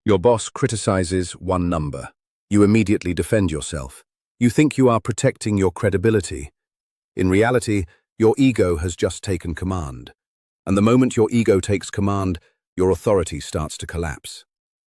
Your boss criticizes one number. You immediately defend yourself. You think you are protecting your credibility. In reality, your ego has just taken command. And the moment your ego takes command, your authority starts to collapse.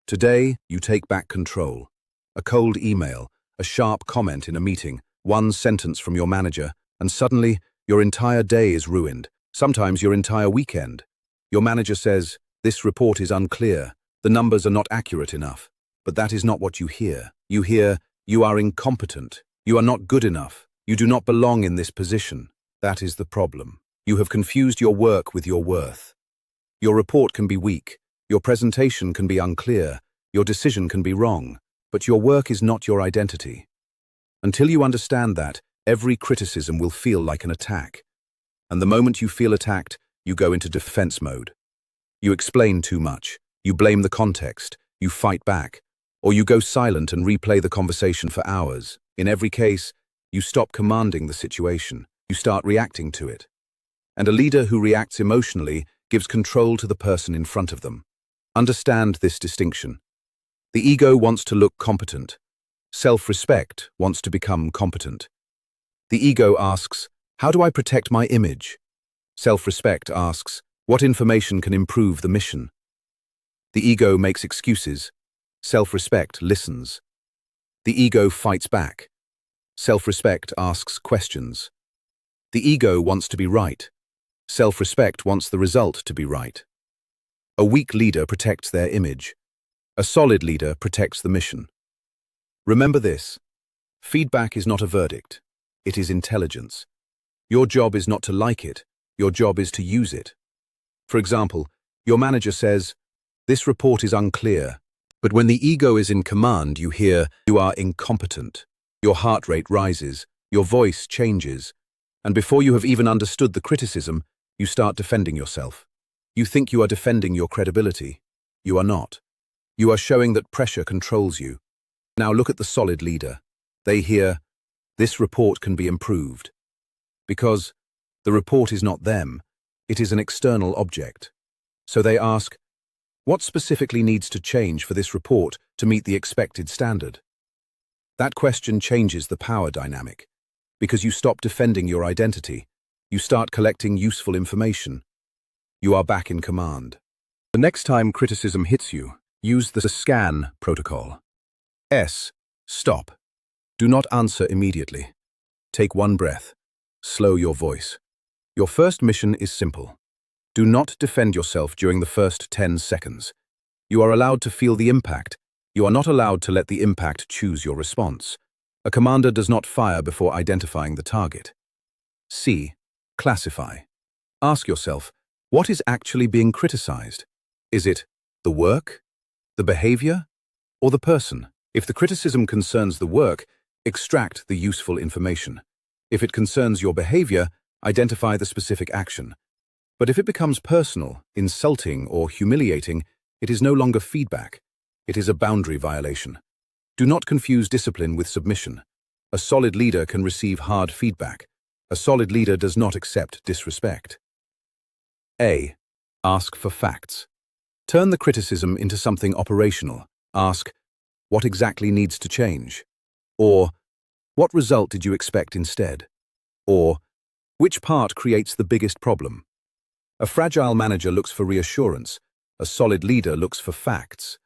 Today, you take back control. A cold email, a sharp comment in a meeting, one sentence from your manager, and suddenly, your entire day is ruined, sometimes your entire weekend. Your manager says, "This report is unclear. The numbers are not accurate enough." But that is not what you hear. You hear, "You are incompetent. You are not good enough. You do not belong in this position." That is the problem. You have confused your work with your worth. Your report can be weak. Your presentation can be unclear. Your decision can be wrong. But your work is not your identity. Until you understand that, every criticism will feel like an attack. And the moment you feel attacked, you go into defense mode. You explain too much. You blame the context. You fight back. Or you go silent and replay the conversation for hours. In every case, you stop commanding the situation. You start reacting to it. And a leader who reacts emotionally gives control to the person in front of them. Understand this distinction. The ego wants to look competent. Self-respect wants to become competent. The ego asks, "How do I protect my image?" Self-respect asks, "What information can improve the mission?" The ego makes excuses. Self-respect listens. The ego fights back. Self-respect asks questions. The ego wants to be right. Self-respect wants the result to be right. A weak leader protects their image. A solid leader protects the mission. Remember this. Feedback is not a verdict. It is intelligence. Your job is not to like it. Your job is to use it. For example, your manager says, "This report is unclear." But when the ego is in command, you hear, "You are incompetent." Your heart rate rises. Your voice changes. And before you have even understood the criticism, you start defending yourself. You think you are defending your credibility. You are not. You are showing that pressure controls you. Now look at the solid leader. They hear, "This report can be improved." Because the report is not them, it is an external object. So they ask, "What specifically needs to change for this report to meet the expected standard?" That question changes the power dynamic. Because you stop defending your identity, you start collecting useful information. You are back in command. The next time criticism hits you, use the S.C.A.N protocol. S. Stop. Do not answer immediately. Take one breath. Slow your voice. Your first mission is simple. Do not defend yourself during the first 10 seconds. You are allowed to feel the impact. You are not allowed to let the impact choose your response. A commander does not fire before identifying the target. C. Classify. Ask yourself, what is actually being criticized? Is it the work, the behavior, or the person? If the criticism concerns the work, extract the useful information. If it concerns your behavior, identify the specific action. But if it becomes personal, insulting, or humiliating, it is no longer feedback. It is a boundary violation. Do not confuse discipline with submission. A solid leader can receive hard feedback. A solid leader does not accept disrespect. A. Ask for facts. Turn the criticism into something operational. Ask, what exactly needs to change? Or, what result did you expect instead? Or, which part creates the biggest problem? A fragile manager looks for reassurance. A solid leader looks for facts.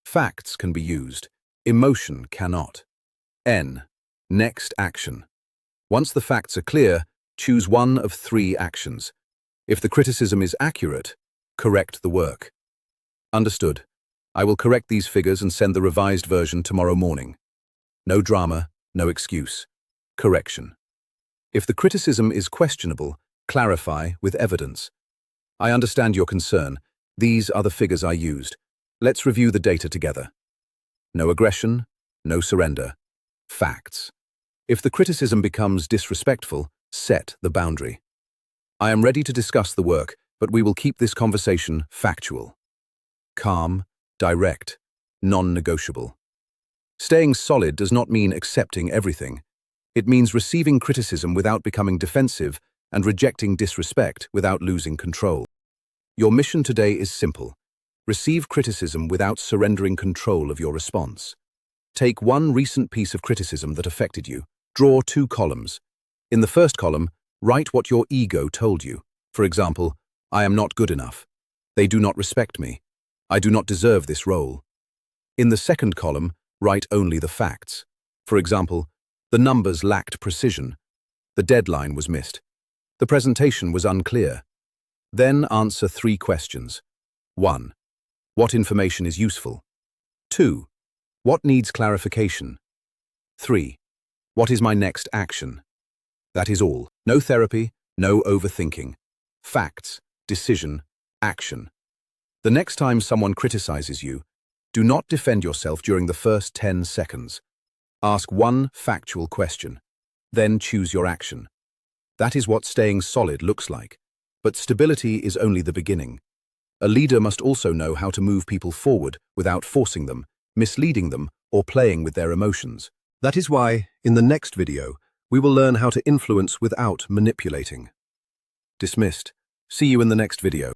Facts can be used. Emotion cannot. N. Next action. Once the facts are clear, choose one of 3 actions. If the criticism is accurate, correct the work. Understood. I will correct these figures and send the revised version tomorrow morning. No drama, no excuse. Correction. If the criticism is questionable, clarify with evidence. I understand your concern. These are the figures I used. Let's review the data together. No aggression, no surrender. Facts. If the criticism becomes disrespectful, set the boundary. I am ready to discuss the work, but we will keep this conversation factual. Calm, direct, non-negotiable. Staying solid does not mean accepting everything. It means receiving criticism without becoming defensive and rejecting disrespect without losing control. Your mission today is simple. Receive criticism without surrendering control of your response. Take one recent piece of criticism that affected you. Draw 2 columns. In the first column, write what your ego told you. For example, I am not good enough. They do not respect me. I do not deserve this role. In the second column, write only the facts. For example, the numbers lacked precision. The deadline was missed. The presentation was unclear. Then answer 3 questions. 1. What information is useful? 2. What needs clarification? 3. What is my next action? That is all. No therapy, no overthinking. Facts, decision, action. The next time someone criticizes you, do not defend yourself during the first 10 seconds. Ask one factual question, then choose your action. That is what staying solid looks like. But stability is only the beginning. A leader must also know how to move people forward without forcing them, misleading them, or playing with their emotions. That is why, in the next video, we will learn how to influence without manipulating. Dismissed. See you in the next video.